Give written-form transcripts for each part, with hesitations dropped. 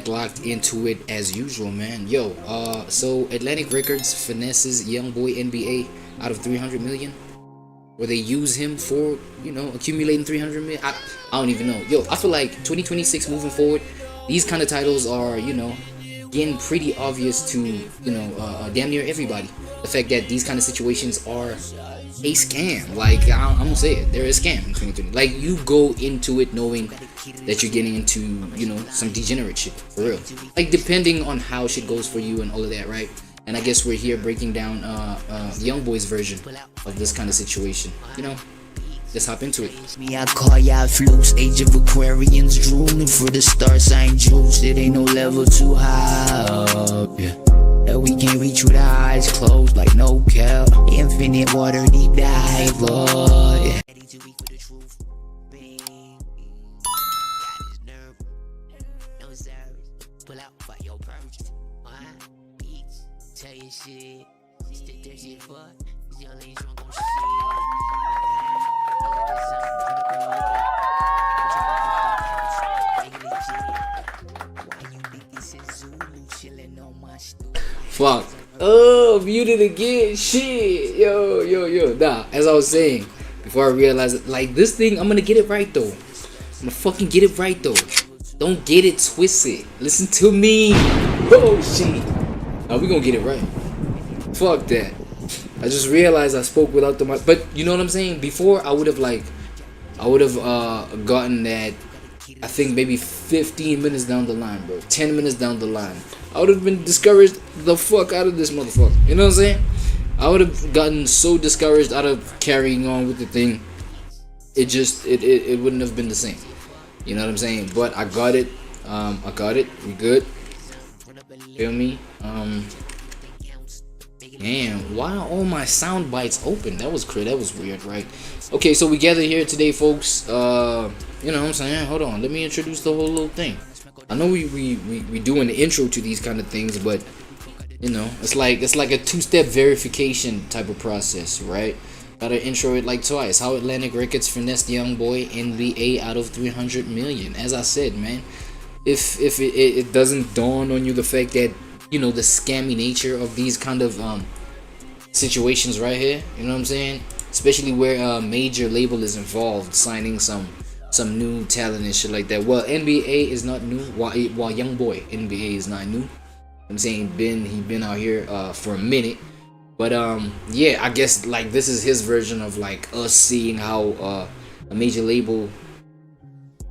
back locked into it as usual, man. Yo, so Atlantic Records finesses YoungBoy NBA out of 300 million, or they use him for, you know, accumulating 300 million. I don't even know. Yo, I feel like 2026 moving forward, these kind of titles are, you know, getting pretty obvious to, you know, damn near everybody. The fact that these kind of situations are a scam. Like, I'm gonna say it, they're a scam in 2020. Like, you go into it knowing that you're getting into, you know, some degenerate shit, for real. Like, depending on how shit goes for you and all of that, right? And I guess we're here breaking down YoungBoy's version of this kind of situation. You know, let's hop into it. Me, I call y'all flukes. Age of Aquarians drooling for the stars. I ain't juice. It ain't no level too high up, yeah. That we can't reach with our eyes closed, like no cap. Infinite water deep dive, yeah. Pull out for your purchase. Tell your shit. Stick that shit for young ladies drunk on shit. Fuck. Oh, muted again. Shit. Yo. Nah, as I was saying, before I realized it, like, this thing, I'm gonna get it right though. I'm gonna fucking get it right though. Don't get it twisted. Listen to me. Oh shit. Now we gonna get it right. Fuck that. I just realized I spoke without the mic. But you know what I'm saying? Before I would have gotten that, I think maybe 15 minutes down the line, bro. 10 minutes down the line. I would have been discouraged the fuck out of this motherfucker. You know what I'm saying? I would have gotten so discouraged out of carrying on with the thing. It wouldn't have been the same. You know what I'm saying? But I got it. We good. Feel me? Damn, why are all my sound bites open? That was weird, right? Okay, so we gather here today, folks. You know what I'm saying? Hold on, let me introduce the whole little thing. I know we doing the intro to these kind of things, but you know, it's like a two-step verification type of process, right? Gotta intro it like twice. How Atlantic Records finessed YoungBoy NBA out of 300 million. As I said, man, if it doesn't dawn on you the fact that, you know, the scammy nature of these kind of situations right here, you know what I'm saying? Especially where a major label is involved, signing some new talent and shit like that. Well, NBA is not new, while YoungBoy NBA is not new. I'm saying he been out here for a minute. But yeah, I guess like this is his version of like us seeing how a major label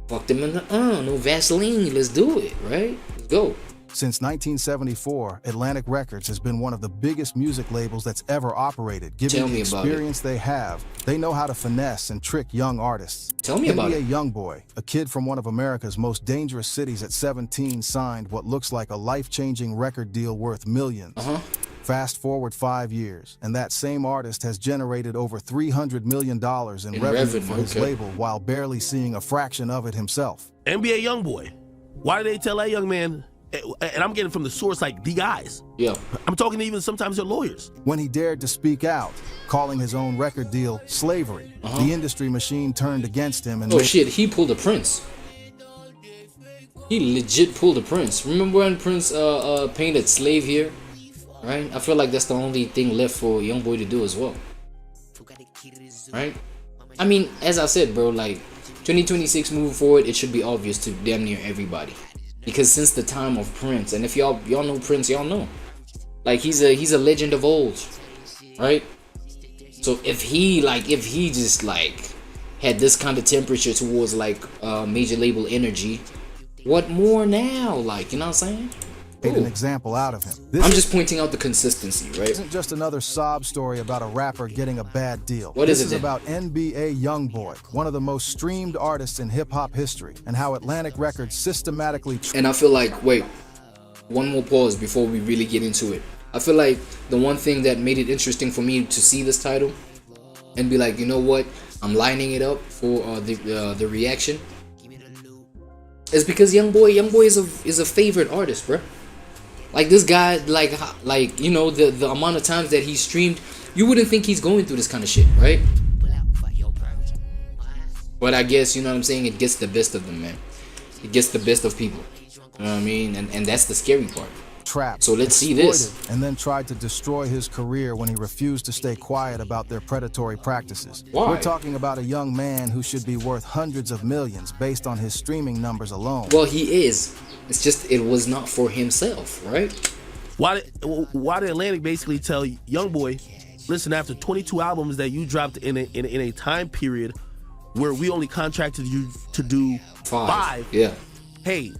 fucked him in the no Vaseline. Let's do it, right? Let's go. Since 1974, Atlantic Records has been one of the biggest music labels that's ever operated. Given the experience they have, they know how to finesse and trick young artists. Tell me about it. YoungBoy, a kid from one of America's most dangerous cities at 17, signed what looks like a life-changing record deal worth millions. Fast forward 5 years, and that same artist has generated over $300 million in revenue for his label while barely seeing a fraction of it himself. NBA YoungBoy, why do they tell that young man? And I'm getting from the source, like the guys. Yeah. I'm talking to even sometimes their lawyers. When he dared to speak out, calling his own record deal slavery, the industry machine turned against him. And shit, he pulled a Prince. He legit pulled a Prince. Remember when Prince painted slave here? Right? I feel like that's the only thing left for YoungBoy to do as well. Right? I mean, as I said, bro, like 2026 moving forward, it should be obvious to damn near everybody. Because since the time of Prince, and if y'all know Prince, y'all know, like he's a legend of old, right? So if he just like had this kind of temperature towards like major label energy, what more now? Like, you know what I'm saying? Made an example out of him. I'm just pointing out the consistency, right? This isn't just another sob story about a rapper getting a bad deal. This is about NBA YoungBoy, one of the most streamed artists in hip-hop history, and how Atlantic Records systematically... And I feel like, wait, one more pause before we really get into it. I feel like the one thing that made it interesting for me to see this title and be like, you know what, I'm lining it up for the reaction, is because YoungBoy is a favorite artist, bro. Like this guy, like you know, the amount of times that he's streamed, you wouldn't think he's going through this kind of shit, right? But I guess, you know what I'm saying, it gets the best of them, man. It gets the best of people. You know what I mean? And that's the scary part. trapped, So let's see this. exploited, and then tried to destroy his career when he refused to stay quiet about their predatory practices. Why? We're talking about a young man who should be worth hundreds of millions based on his streaming numbers alone. Well, he is. It's just it was not for himself, right? Why did Atlantic basically tell YoungBoy, listen, after 22 albums that you dropped in a time period where we only contracted you to do five, yeah, hey,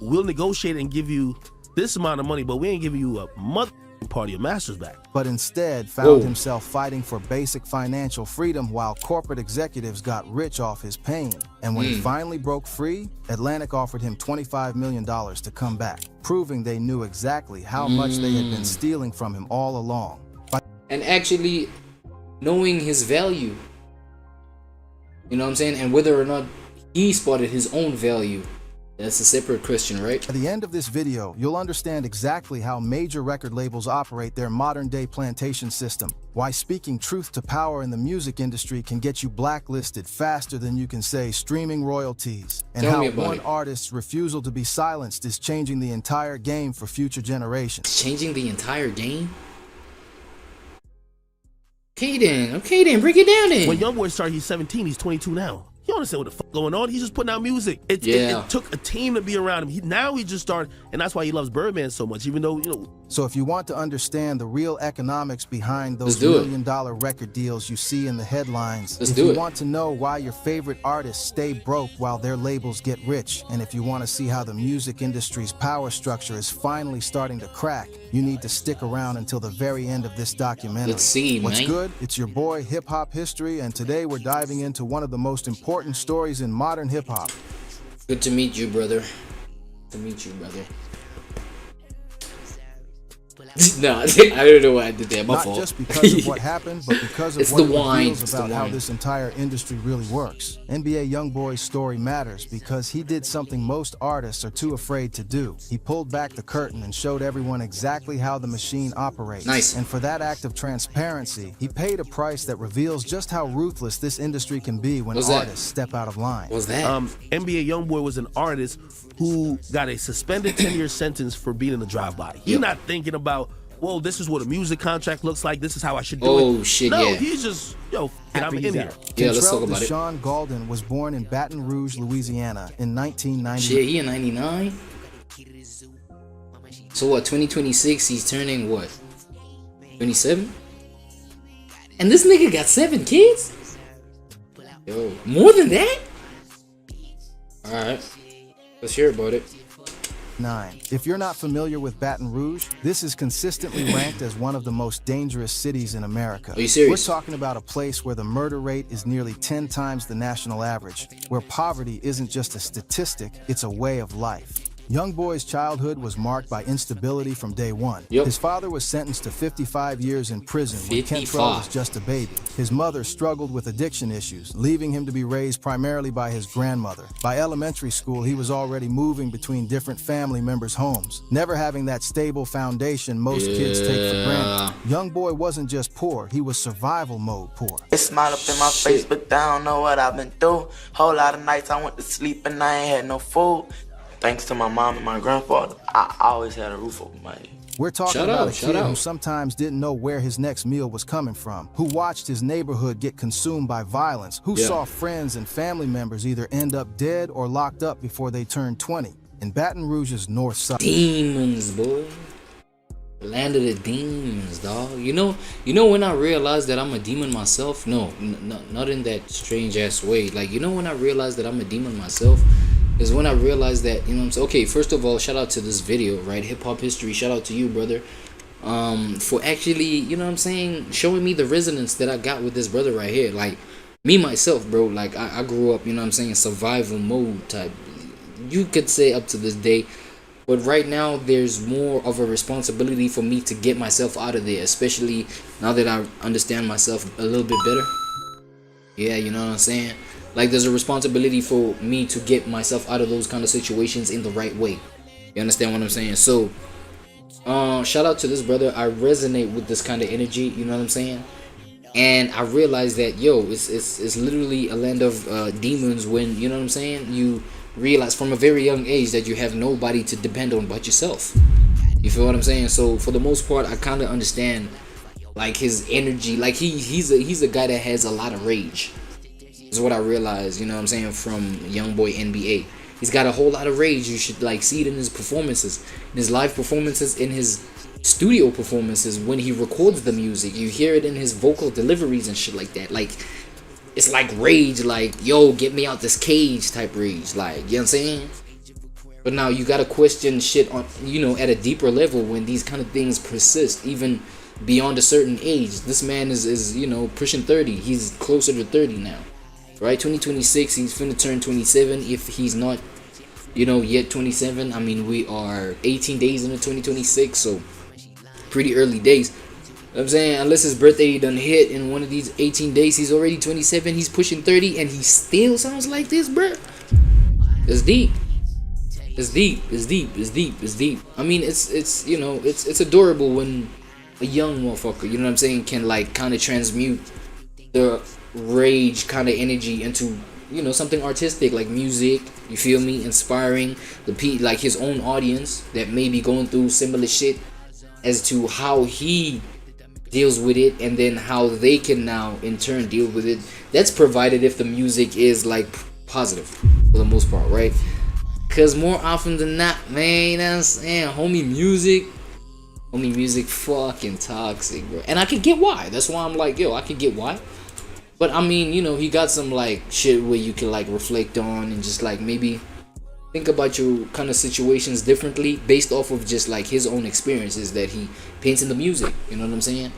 we'll negotiate and give you this amount of money, but we ain't giving you a mother part of your masters back. But instead found himself fighting for basic financial freedom while corporate executives got rich off his pain. And when he finally broke free, Atlantic offered him $25 million to come back, proving they knew exactly how much they had been stealing from him all along. and actually knowing his value. You know what I'm saying? And whether or not he spotted his own value, that's a separate question, right? At the end of this video, you'll understand exactly how major record labels operate their modern-day plantation system, why speaking truth to power in the music industry can get you blacklisted faster than you can say streaming royalties, and Tell how me about one it. artist's refusal to be silenced is changing the entire game for future generations. Changing the entire game? Okay then, break it down then. When YoungBoy started, he's 17, he's 22 now. You don't understand what the fuck going on. He's just putting out music. It took a team to be around him. Now he just started, and that's why he loves Birdman so much, even though, you know. So if you want to understand the real economics behind those Let's do it. million-dollar record deals you see in the headlines, Let's if do you it. want to know why your favorite artists stay broke while their labels get rich, and if you want to see how the music industry's power structure is finally starting to crack, you need to stick around until the very end of this documentary. Let's see, What's man. good? It's your boy Hip Hop History, and today we're diving into one of the most important stories in modern hip hop. Good to meet you, brother. To meet you, brother. No, I don't know why I did that. My Not fault. just because of what happened, but because of It's what the it wine. reveals It's the about how wine. this entire industry really works. NBA YoungBoy's story matters because he did something most artists are too afraid to do. He pulled back the curtain and showed everyone exactly how the machine operates. Nice. And for that act of transparency, he paid a price that reveals just how ruthless this industry can be when What's that? artists step out of line. What's that? NBA YoungBoy was an artist who got a suspended 10-year sentence for being in a drive-by. He's Yep. not thinking about, whoa, this is what a music contract looks like. This is how I should do it. Oh, shit, no, yeah. he's just, yo, I'm in here. Yeah, let's talk Kentrell about it. Deshaun Gaulden was born in Baton Rouge, Louisiana in 1990. Shit, he in 99? So what, 2026, he's turning what? 27? And this nigga got 7 kids? Yo, more than that? Alright, let's hear about it. If you're not familiar with Baton Rouge, this is consistently ranked as one of the most dangerous cities in America. Are you serious? We're talking about a place where the murder rate is nearly 10 times the national average, where poverty isn't just a statistic, it's a way of life. YoungBoy's childhood was marked by instability from day one. Yep. His father was sentenced to 55 years in prison when 55. Kentrell was just a baby. His mother struggled with addiction issues, leaving him to be raised primarily by his grandmother. By elementary school, he was already moving between different family members' homes, never having that stable foundation most kids take for granted. YoungBoy wasn't just poor, he was survival mode poor. They smile up in my face, but they don't know what I've been through. Whole lot of nights I went to sleep and I ain't had no food. Thanks to my mom and my grandfather, I always had a roof over my head. We're talking Shout about out, a shout kid who out. sometimes didn't know where his next meal was coming from, who watched his neighborhood get consumed by violence, who Yeah. saw friends and family members either end up dead or locked up before they turned 20. In Baton Rouge's north side. Demons, boy. Land of the demons, dog. You know when I realized that I'm a demon myself? No, not in that strange ass way. Like, you know when I realized that I'm a demon myself? Is when I realized that, you know what I'm saying? Okay, first of all, shout out to this video, right? Hip Hop History, shout out to you, brother. For actually, you know what I'm saying, showing me the resonance that I got with this brother right here. Like, me myself, bro, like, I grew up, you know what I'm saying, survival mode type. You could say up to this day. But right now, there's more of a responsibility for me to get myself out of there, especially now that I understand myself a little bit better. Yeah, you know what I'm saying? Like, there's a responsibility for me to get myself out of those kind of situations in the right way. You understand what I'm saying? So, shout out to this brother. I resonate with this kind of energy, you know what I'm saying? And I realized that, yo, it's literally a land of demons when, you know what I'm saying, you realize from a very young age that you have nobody to depend on but yourself. You feel what I'm saying? So for the most part, I kind of understand like his energy. Like he's a guy that has a lot of rage. Is what I realized, you know what I'm saying, from YoungBoy NBA. He's got a whole lot of rage. You should like see it in his performances, in his live performances, in his studio performances when he records the music. You hear it in his vocal deliveries and shit like that. Like it's like rage, like yo, get me out this cage type rage, like, you know what I'm saying? But now you gotta question shit on, you know, at a deeper level when these kind of things persist even beyond a certain age. This man is you know, pushing 30. He's closer to 30 now, right? 2026, he's finna turn 27 if he's not, you know, yet 27. I mean, we are 18 days into 2026, so pretty early days. You know what I'm saying, unless his birthday done hit in one of these 18 days, he's already 27, he's pushing 30, and he still sounds like this, bruh. It's deep. It's deep. It's deep. It's deep. It's deep. I mean, it's you know, it's adorable when a young motherfucker, you know what I'm saying, can like kind of transmute the rage kind of energy into, you know, something artistic like music. You feel me? Inspiring the like his own audience that may be going through similar shit as to how he deals with it, and then how they can now in turn deal with it. That's provided if the music is like positive for the most part, right? Because more often than not, man, you know what I'm saying, homie music fucking toxic, bro. And I can get why. That's why I'm like, yo, I can get why. But I mean, you know, he got some like shit where you can like reflect on and just like maybe think about your kind of situations differently based off of just like his own experiences that he paints in the music. You know what I'm saying?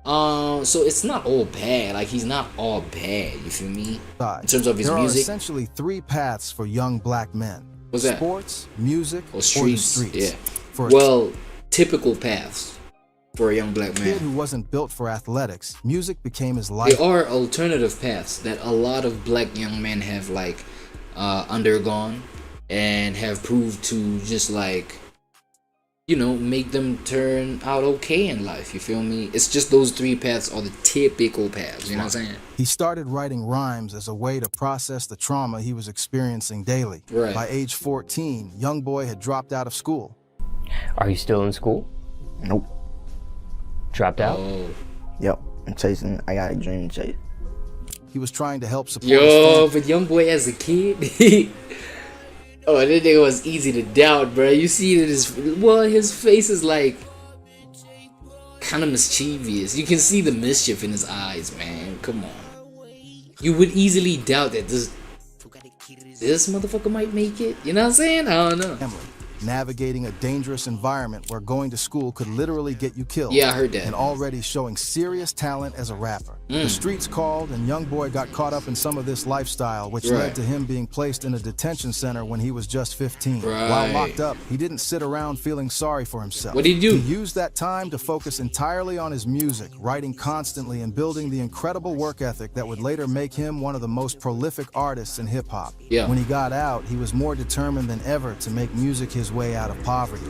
So it's not all bad. Like, he's not all bad. You feel me? In terms of his there music, are essentially three paths for young black men: what's that? Sports, music, or the streets. streets. Yeah. For Well, typical paths for a young black a kid man. who wasn't built for athletics, music became his life. There are alternative paths that a lot of black young men have like undergone and have proved to just like, you know, make them turn out okay in life. You feel me? It's just those three paths are the typical paths. You know what I'm saying? He started writing rhymes as a way to process the trauma he was experiencing daily. Right. By age 14, YoungBoy had dropped out of school. Are you still in school? Nope. Dropped out? Oh. Yep. I'm chasing. I got a dream to chase. He was trying to help support Yo, his but YoungBoy as a kid, oh, that nigga was easy to doubt, bro. You see that his face is like kind of mischievous. You can see the mischief in his eyes, man. Come on. You would easily doubt that this motherfucker might make it. You know what I'm saying? I don't know. family, navigating a dangerous environment where going to school could literally get you killed. Yeah, I heard that. And already showing serious talent as a rapper. The streets called, and YoungBoy got caught up in some of this lifestyle, which led to him being placed in a detention center when he was just 15. While locked up, he didn't sit around feeling sorry for himself. What did he do? He used that time to focus entirely on his music, writing constantly and building the incredible work ethic that would later make him one of the most prolific artists in hip-hop. Yeah. When he got out, he was more determined than ever to make music his way out of poverty.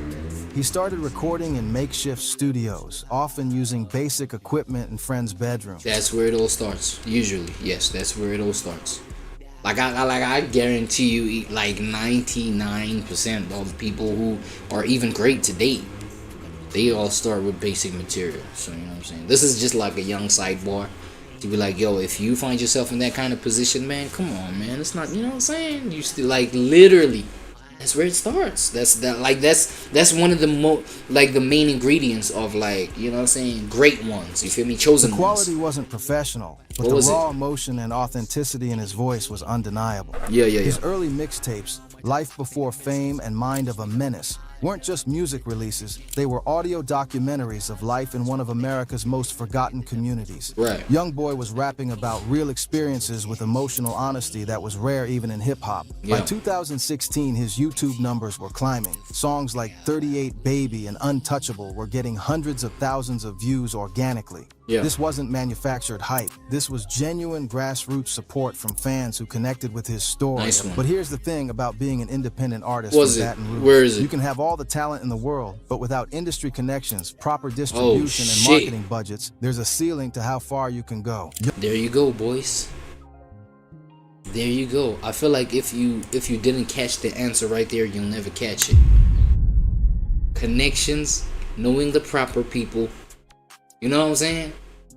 He started recording in makeshift studios, often using basic equipment in friends' bedrooms. That's where it all starts. Usually, yes, that's where it all starts. Like I guarantee you, like 99% of people who are even great today, they all start with basic material. So you know what I'm saying. This is just like a young sidebar to be like, yo, if you find yourself in that kind of position, man, come on, man. It's not, you know what I'm saying. You still like literally. That's where it starts. That's one of the the main ingredients of, like, you know what I'm saying, great ones. You feel me? Chosen The ones. quality wasn't professional, but What the was raw emotion and authenticity in his voice was undeniable. Yeah. His early mixtapes, Life Before Fame and Mind of a Menace, weren't just music releases, they were audio documentaries of life in one of America's most forgotten communities. Right. YoungBoy was rapping about real experiences with emotional honesty that was rare even in hip-hop. Yeah. By 2016, his YouTube numbers were climbing. Songs like 38 Baby and Untouchable were getting hundreds of thousands of views organically. Yeah. This wasn't manufactured hype. This was genuine grassroots support from fans who connected with his story. Nice one. But here's the thing about being an independent artist Was from it? Baton Rouge. Where is it? You can have all the talent in the world, but without industry connections, proper distribution, and shit. marketing budgets, there's a ceiling to how far you can go. There you go, boys. There you go. I feel like if you didn't catch the answer right there, you'll never catch it. Connections, knowing the proper people, you know what I'm saying,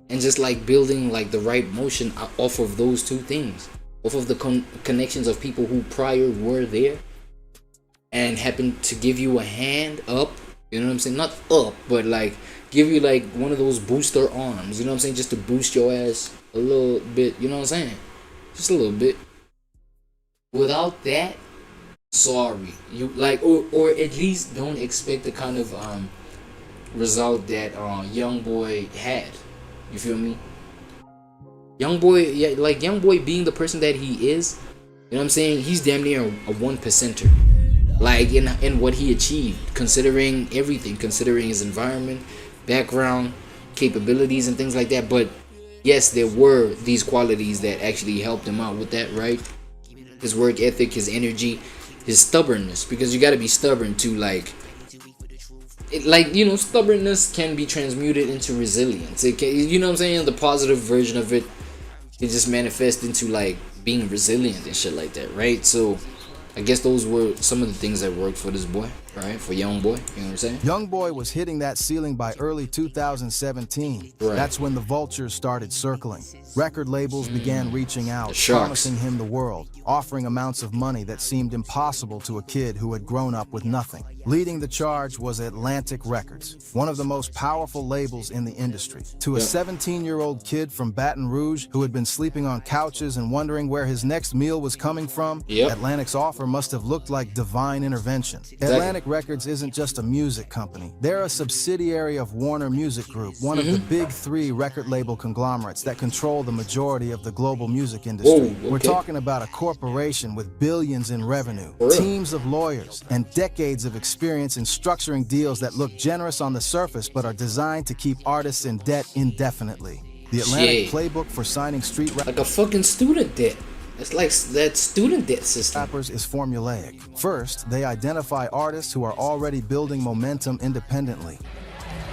and just like building like the right motion off of those two things, off of the connections of people who prior were there and happened to give you a hand up. You know what I'm saying? Not up, but like give you like one of those booster arms. You know what I'm saying? Just to boost your ass a little bit. You know what I'm saying? Just a little bit. Without that, sorry, you like, or at least don't expect the kind of result that YoungBoy had. You feel me? YoungBoy, yeah, like YoungBoy being the person that he is. You know what I'm saying? He's damn near a 1%er. Like in what he achieved, considering everything, considering his environment, background, capabilities, and things like that. But yes, there were these qualities that actually helped him out with that, right? His work ethic, his energy, his stubbornness, because you got to be stubborn to like stubbornness can be transmuted into resilience. It can, you know what I'm saying, the positive version of it can just manifest into like being resilient and shit like that, right? So I guess those were some of the things that worked for this boy, right? For YoungBoy, you know what I'm saying? YoungBoy was hitting that ceiling by early 2017. Right. That's when the vultures started circling. Record labels began reaching out, sharks. promising him the world, offering amounts of money that seemed impossible to a kid who had grown up with nothing. Leading the charge was Atlantic Records, one of the most powerful labels in the industry. To a 17-year-old kid from Baton Rouge who had been sleeping on couches and wondering where his next meal was coming from, Atlantic's offer must have looked like divine intervention. Atlantic Records isn't just a music company. They're a subsidiary of Warner Music Group, one of the big three record label conglomerates that control the majority of the global music industry. We're talking about a corporation with billions in revenue, teams of lawyers, and decades of experience in structuring deals that look generous on the surface but are designed to keep artists in debt indefinitely. The Atlantic playbook for signing street rappers, like a fucking student debt. It's like that student debt system. Is formulaic. First, they identify artists who are already building momentum independently.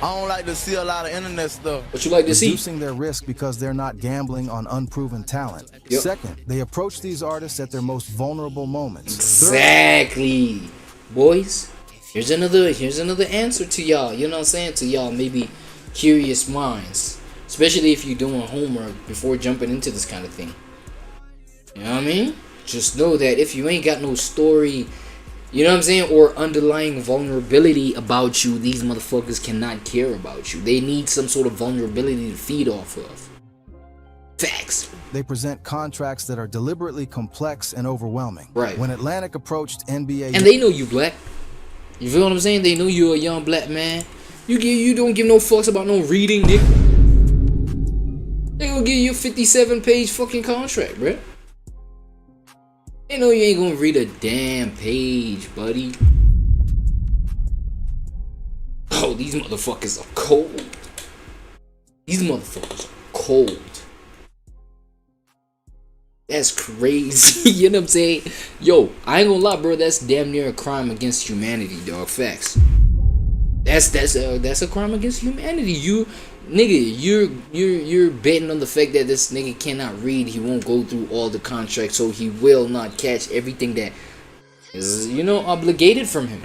I don't like to see a lot of internet stuff. What you like to see? Reducing their risk because they're not gambling on unproven talent. Second, they approach these artists at their most vulnerable moments. Exactly. Boys, here's another answer to y'all. You know what I'm saying? To y'all maybe curious minds. Especially if you're doing homework before jumping into this kind of thing. You know what I mean? Just know that if you ain't got no story, you know what I'm saying, or underlying vulnerability about you, these motherfuckers cannot care about you. They need some sort of vulnerability to feed off of. Facts. They present contracts that are deliberately complex and overwhelming. Right. When Atlantic approached NBA... And they know you black. You feel what I'm saying? They know you're a young black man. You don't give no fucks about no reading, nigga. They gonna give you a 57-page fucking contract, bruh. They know you ain't gonna read a damn page, buddy. Oh, these motherfuckers are cold. These motherfuckers are cold. That's crazy. You know what I'm saying? Yo, I ain't gonna lie, bro. That's damn near a crime against humanity, dog. Facts. That's a crime against humanity. You're betting on the fact that this nigga cannot read. He won't go through all the contracts, so he will not catch everything that is, you know, obligated from him.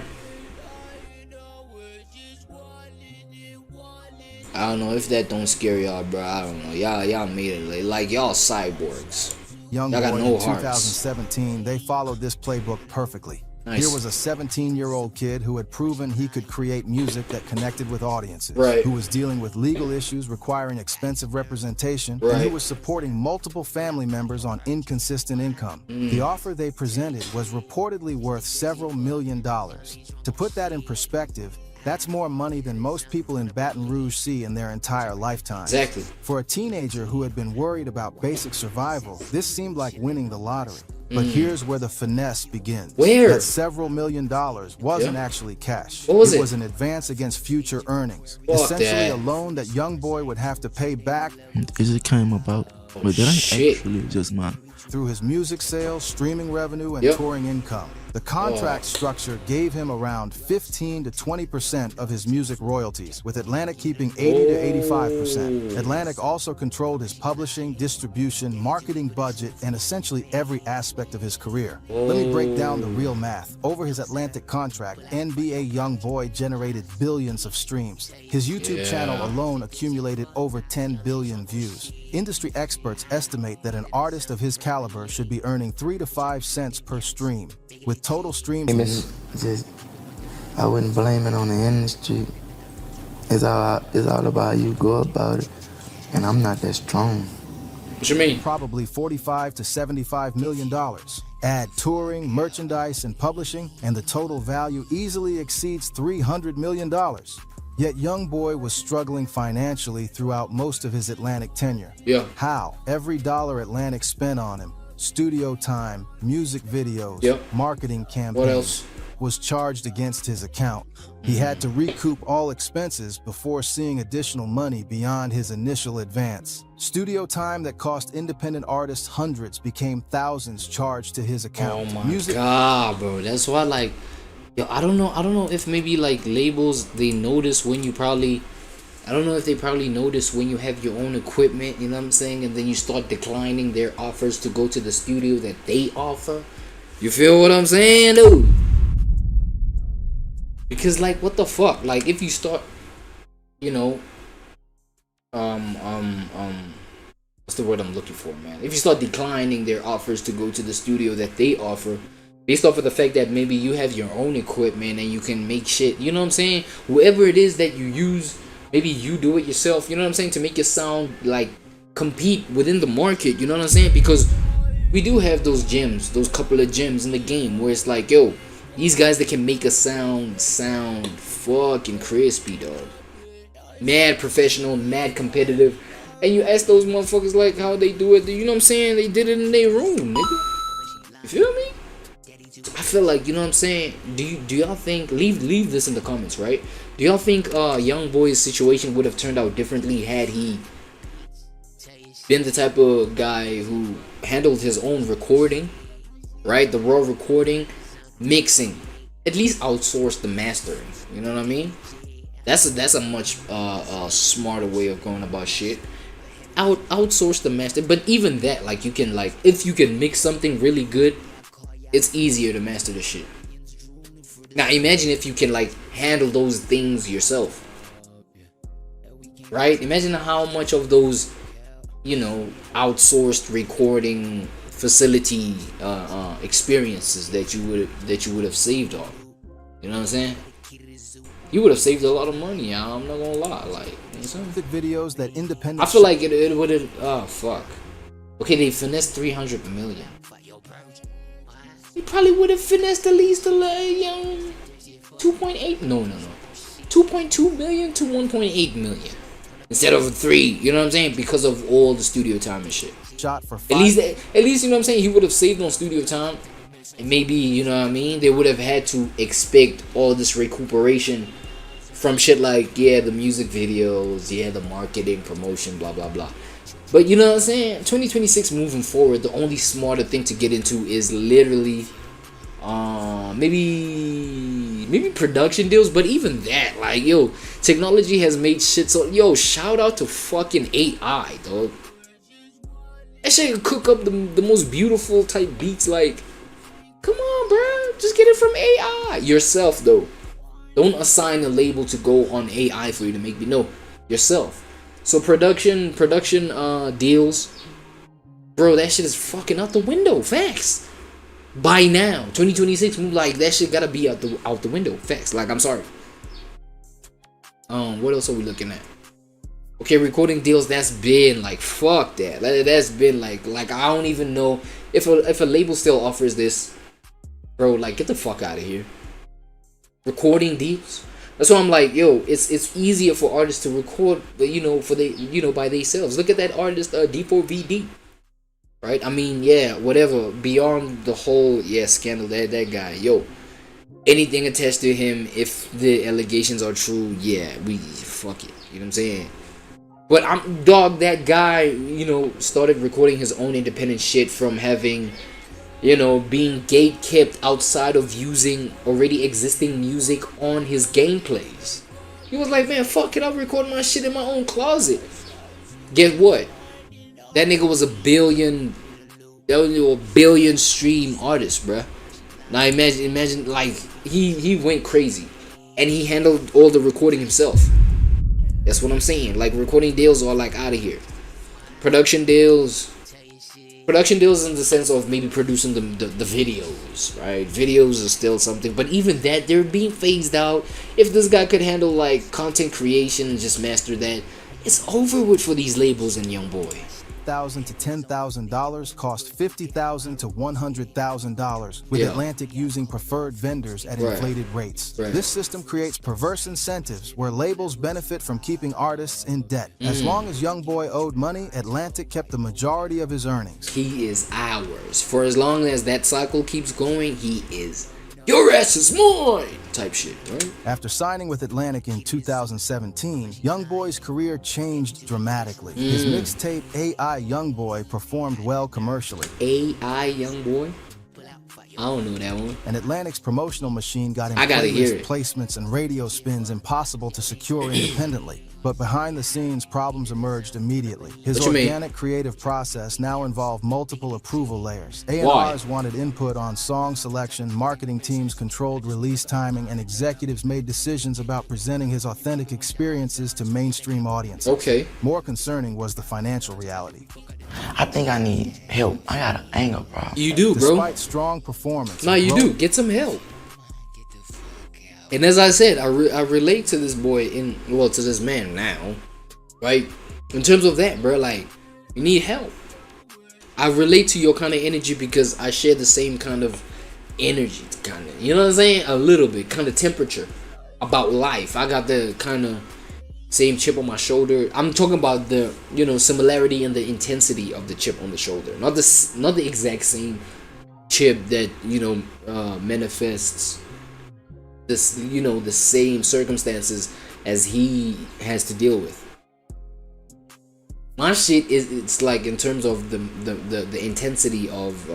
I don't know if that don't scare y'all, bro. I don't know. Y'all made it like y'all cyborgs. YoungBoy got no in hearts. 2017, they followed this playbook perfectly. Nice. Here was a 17-year-old kid who had proven he could create music that connected with audiences, Right. who was dealing with legal issues requiring expensive representation, Right. and who was supporting multiple family members on inconsistent income. The offer they presented was reportedly worth several $1 million. To put that in perspective, that's more money than most people in Baton Rouge see in their entire lifetime. Exactly. For a teenager who had been worried about basic survival, this seemed like winning the lottery. But here's where the finesse begins. Where? That several $1 million wasn't actually cash. What was it? It was an advance against future earnings. Fuck Essentially that. a loan that YoungBoy would have to pay back It just came about. But that ain't shit. actually just mine. through his music sales, streaming revenue, and Yep. touring income. The contract structure gave him around 15 to 20% of his music royalties, with Atlantic keeping 80 to 85%. Atlantic also controlled his publishing, distribution, marketing budget, and essentially every aspect of his career. Let me break down the real math. Over his Atlantic contract, NBA YoungBoy generated billions of streams. His YouTube channel alone accumulated over 10 billion views. Industry experts estimate that an artist of his caliber should be earning 3 to 5 cents per stream, with total streams. I wouldn't blame it on the industry. It's all about how you go about it, and I'm not that strong. What you mean? Probably $45 to $75 million. Add touring, merchandise, and publishing, and the total value easily exceeds $300 million. Yet YoungBoy was struggling financially throughout most of his Atlantic tenure. Yeah. How? Every dollar Atlantic spent on him, studio time, music videos, marketing campaigns, what else? Was charged against his account. He had to recoup all expenses before seeing additional money beyond his initial advance. Studio time that cost independent artists hundreds became thousands charged to his account. Oh my god, bro. That's why, like, yo, I don't know if maybe like labels, they notice when you probably, I don't know if they probably notice when you have your own equipment, you know what I'm saying, and then you start declining their offers to go to the studio that they offer. You feel what I'm saying, dude? Because, like, what the fuck? Like, if you start, you know, what's the word I'm looking for, man? If you start declining their offers to go to the studio that they offer, based off of the fact that maybe you have your own equipment and you can make shit, you know what I'm saying? Whoever it is that you use, maybe you do it yourself, you know what I'm saying? To make it sound like compete within the market, you know what I'm saying? Because we do have those gems, those couple of gems in the game where it's like, yo, these guys that can make a sound fucking crispy, dog. Mad professional, mad competitive. And you ask those motherfuckers like how they do it, you know what I'm saying? They did it in their room, nigga. You feel me? I feel like, you know what I'm saying? Do y'all think, leave this in the comments, right? Do y'all think YoungBoy's situation would have turned out differently had he been the type of guy who handled his own recording, right? The raw recording, mixing, at least outsourced the mastering, you know what I mean? That's a much smarter way of going about shit. Outsource the master. But even that, like, you can, like, if you can mix something really good, it's easier to master the shit. Now imagine if you can, like, handle those things yourself, right? Imagine how much of those, you know, outsourced recording facility experiences that you would have saved on. You know what I'm saying? You would have saved a lot of money. I'm not gonna lie. Like, you know, videos that independent. I feel like it would have. Oh fuck. Okay, they finessed 300 million. They probably would have finessed at least a 2.8. No. 2.2 million to 1.8 million instead of 3. You know what I'm saying? Because of all the studio time and shit. Shot for at least you know what I'm saying, he would have saved on studio time, and maybe, you know what I mean, they would have had to expect all this recuperation from shit like, yeah, the music videos, yeah, the marketing, promotion, blah blah blah. But you know what I'm saying, 2026 moving forward, the only smarter thing to get into is literally maybe production deals. But even that, like, yo, technology has made shit so, yo, shout out to fucking AI, dog. That shit can cook up the most beautiful type beats. Like, come on, bro, just get it from AI yourself, though. Don't assign a label to go on AI for you to make me. No, yourself. So production deals, bro, that shit is fucking out the window. Facts. By now, 2026, like, that shit gotta be out the window. Facts. Like, I'm sorry. What else are we looking at? Okay, recording deals, that's been like, fuck that. That's been like I don't even know if a label still offers this, bro. Like, get the fuck out of here. Recording deals. That's why I'm like, yo, it's easier for artists to record, you know, by themselves. Look at that artist, D4VD, right? I mean, yeah, whatever. Beyond the whole, yeah, scandal, that guy, yo, anything attached to him, if the allegations are true, yeah, we fuck it. You know what I'm saying? But that guy, you know, started recording his own independent shit from having you know, being gate kept outside of using already existing music on his gameplays. He was like, man, fuck it, I'll record my shit in my own closet. Guess what? That nigga was a billion stream artist, bruh. Now imagine like he went crazy, and he handled all the recording himself. That's what I'm saying. Like, recording deals are like out of here. Production deals in the sense of maybe producing the videos, right? Videos are still something, but even that, they're being phased out. If this guy could handle like content creation and just master that, it's over with for these labels and YoungBoy. $1,000 to $10,000 cost $50,000 to $100,000, with Atlantic using preferred vendors at inflated rates. This system creates perverse incentives where labels benefit from keeping artists in debt. As long as YoungBoy owed money, Atlantic kept the majority of his earnings. He is ours. For as long as that cycle keeps going, he is your ass is mine type shit, right? After signing with Atlantic in 2017, YoungBoy's career changed dramatically. His mixtape A1W75 performed well commercially. A1W75? I don't know that one. And Atlantic's promotional machine got in playlist placements and radio spins impossible to secure independently. But behind the scenes, problems emerged immediately. His organic creative process now involved multiple approval layers. A&Rs wanted input on song selection, marketing teams controlled release timing, and executives made decisions about presenting his authentic experiences to mainstream audiences. More concerning was the financial reality. I think I need help. I got an anger problem. You do, bro. Despite strong performance. No, you do. Get some help. And as I said, I relate to this boy to this man now, right? In terms of that, bro, like, you need help. I relate to your kind of energy because I share the same kind of energy, kind of, you know what I'm saying? A little bit, kind of temperature about life. I got the kind of same chip on my shoulder. I'm talking about the, you know, similarity and the intensity of the chip on the shoulder. Not the exact same chip that, you know, manifests this, you know, the same circumstances as he has to deal with. My shit is, it's like in terms of the intensity of you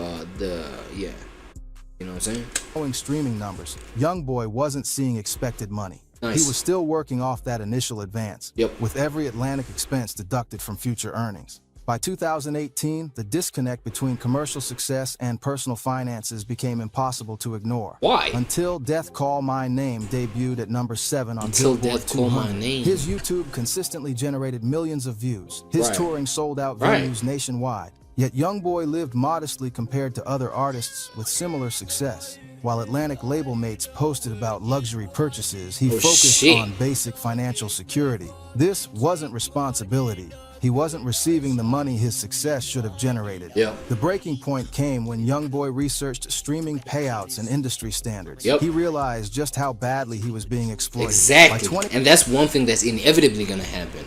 know what I'm saying? Following streaming numbers, YoungBoy wasn't seeing expected money. He was still working off that initial advance, with every Atlantic expense deducted from future earnings. By 2018, the disconnect between commercial success and personal finances became impossible to ignore. Why? Until Death Call My Name debuted at number 7 on Billboard 200. His YouTube consistently generated millions of views. His touring sold out venues nationwide. Yet YoungBoy lived modestly compared to other artists with similar success. While Atlantic label mates posted about luxury purchases, he focused on basic financial security. This wasn't responsibility. He wasn't receiving the money his success should have generated. The breaking point came when YoungBoy researched streaming payouts and industry standards. He realized just how badly he was being exploited. Exactly. And that's one thing that's inevitably gonna happen.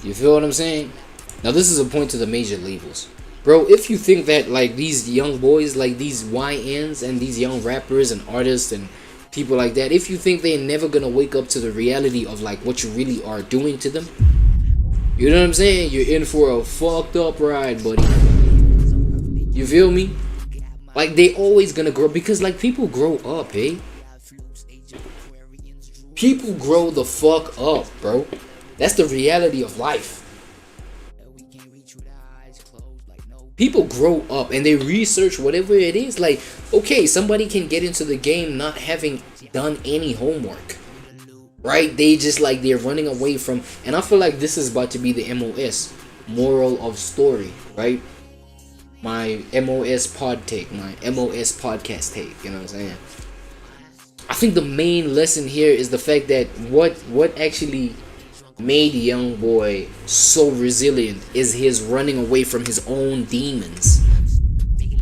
You feel what I'm saying? Now this is a point to the major labels. Bro, if you think that like these young boys, like these YNs and these young rappers and artists and people like that, if you think they're never gonna wake up to the reality of like what you really are doing to them, you know what I'm saying? You're in for a fucked up ride, buddy. You feel me? Like, they always gonna grow, because like people grow up, eh? People grow the fuck up, bro. That's the reality of life. People grow up and they research whatever it is. Like, okay, somebody can get into the game not having done any homework, right? They just like, they're running away from, and I feel like this is about to be the MOS, moral of story, right? My MOS pod take, my MOS podcast take, you know what I'm saying? I think the main lesson here is the fact that what actually made YoungBoy so resilient is his running away from his own demons.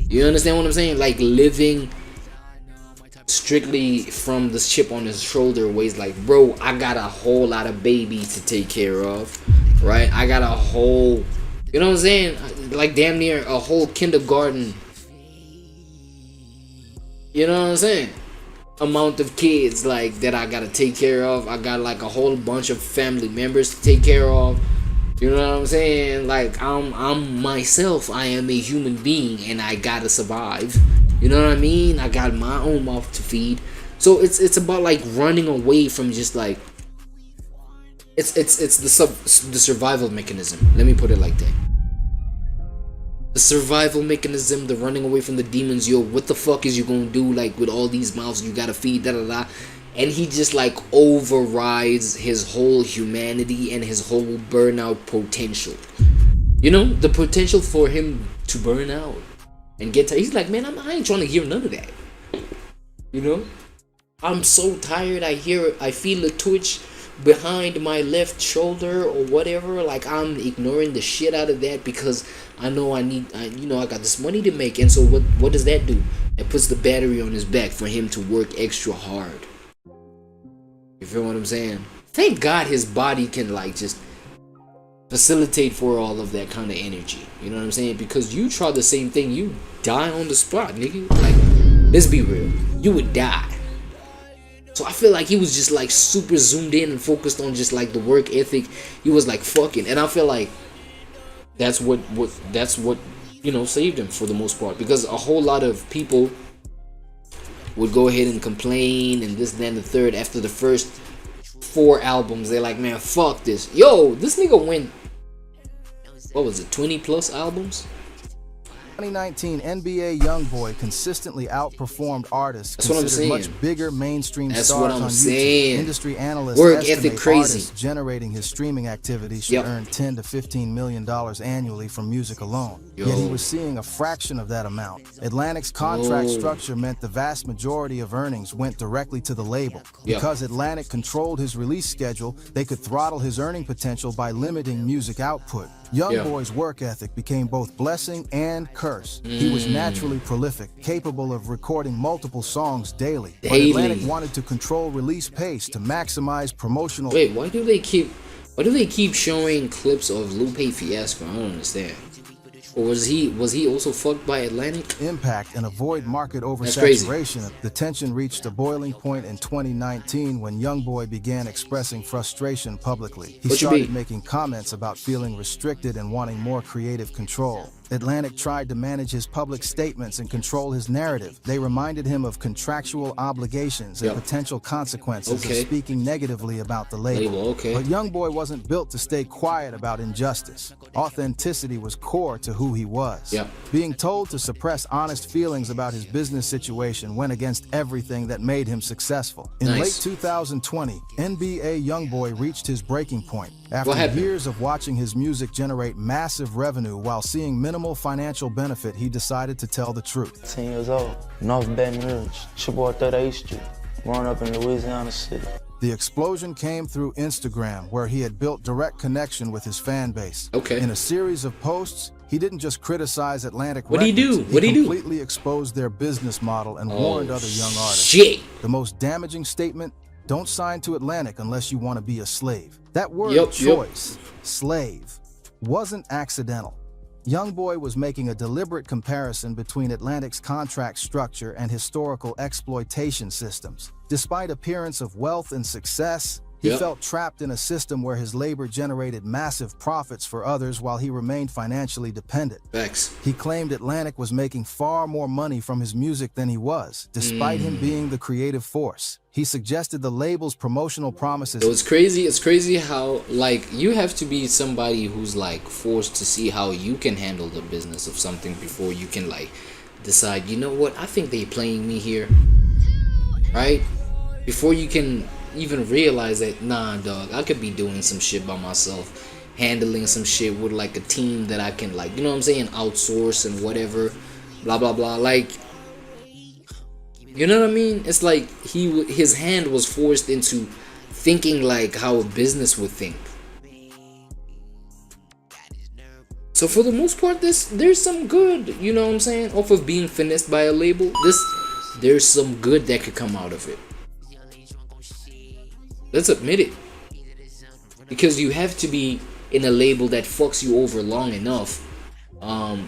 You understand what I'm saying? Like, living strictly from the chip on his shoulder, where he's like, bro, I got a whole lot of babies to take care of, right? I got a whole, you know what I'm saying? Like, damn near a whole kindergarten, you know what I'm saying? Amount of kids like that I gotta take care of. I got like a whole bunch of family members to take care of. You know what I'm saying? Like I'm myself. I am a human being, and I gotta survive. You know what I mean? I got my own mouth to feed. So it's about like running away from just like it's the survival mechanism. Let me put it like that. The survival mechanism, the running away from the demons. Yo, what the fuck is you gonna do like with all these mouths you gotta feed? Da da da. And he just like overrides his whole humanity and his whole burnout potential. You know, the potential for him to burn out and get tired. He's like, man, I ain't trying to hear none of that. You know, I'm so tired. I feel a twitch behind my left shoulder or whatever. Like I'm ignoring the shit out of that because I know I got this money to make. And so what does that do? It puts the battery on his back for him to work extra hard. You feel what I'm saying? Thank God his body can like just facilitate for all of that kind of energy. You know what I'm saying? Because you try the same thing, you die on the spot, nigga. Like, let's be real, you would die. So I feel like he was just like super zoomed in and focused on just like the work ethic. He was like fucking, and I feel like that's what you know saved him for the most part, because a whole lot of people would go ahead and complain and this, then the third after the first 4 albums. They're like, man, fuck this. Yo, this nigga went, what was it, 20 plus albums? 2019 NBA YoungBoy consistently outperformed artists considered much bigger mainstream stars on YouTube. Industry analysts estimate artists generating his streaming activities should earn $10 to $15 million annually from music alone. Yet he was seeing a fraction of that amount. Atlantic's contract structure meant the vast majority of earnings went directly to the label. Because Atlantic controlled his release schedule, they could throttle his earning potential by limiting music output. YoungBoy's work ethic became both blessing and curse. He was naturally prolific, capable of recording multiple songs daily. But Atlantic wanted to control release pace to maximize promotional. Wait, why do they keep showing clips of Lupe Fiasco? I don't understand. Or was he also fucked by Atlantic? Impact and avoid market oversaturation. The tension reached a boiling point in 2019 when YoungBoy began expressing frustration publicly. He started making comments about feeling restricted and wanting more creative control. Atlantic tried to manage his public statements and control his narrative. They reminded him of contractual obligations and potential consequences of speaking negatively about the label. But YoungBoy wasn't built to stay quiet about injustice. Authenticity was core to who he was. Being told to suppress honest feelings about his business situation went against everything that made him successful. In late 2020, NBA YoungBoy reached his breaking point. After years of watching his music generate massive revenue while seeing minimal financial benefit, he decided to tell the truth. 10 years old, North Baton Rouge, Chippewa 38th Street, growing up in Louisiana City. The explosion came through Instagram, where he had built direct connection with his fan base. In a series of posts, he didn't just criticize Atlantic Records. He completely exposed their business model and warned other young artists. The most damaging statement: don't sign to Atlantic unless you want to be a slave. That word choice, slave, wasn't accidental. YoungBoy was making a deliberate comparison between Atlantic's contract structure and historical exploitation systems. Despite appearance of wealth and success, he felt trapped in a system where his labor generated massive profits for others while he remained financially dependent. He claimed Atlantic was making far more money from his music than he was, despite him being the creative force. He suggested the label's promotional promises. It's crazy how like you have to be somebody who's like forced to see how you can handle the business of something before you can like decide, you know what, I think they playing me here, right? Before you can even realize that, nah dog, I could be doing some shit by myself, handling some shit with like a team that I can like, you know what I'm saying, outsource and whatever, blah blah blah. Like, you know what I mean? It's like his hand was forced into thinking like how a business would think. So for the most part, there's some good, you know what I'm saying, off of being finessed by a label. There's some good that could come out of it. Let's admit it. Because you have to be in a label that fucks you over long enough,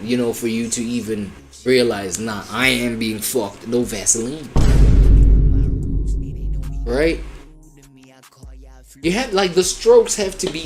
you know, for you to even realize, nah, I am being fucked. No Vaseline. Right? You have, like, the strokes have to be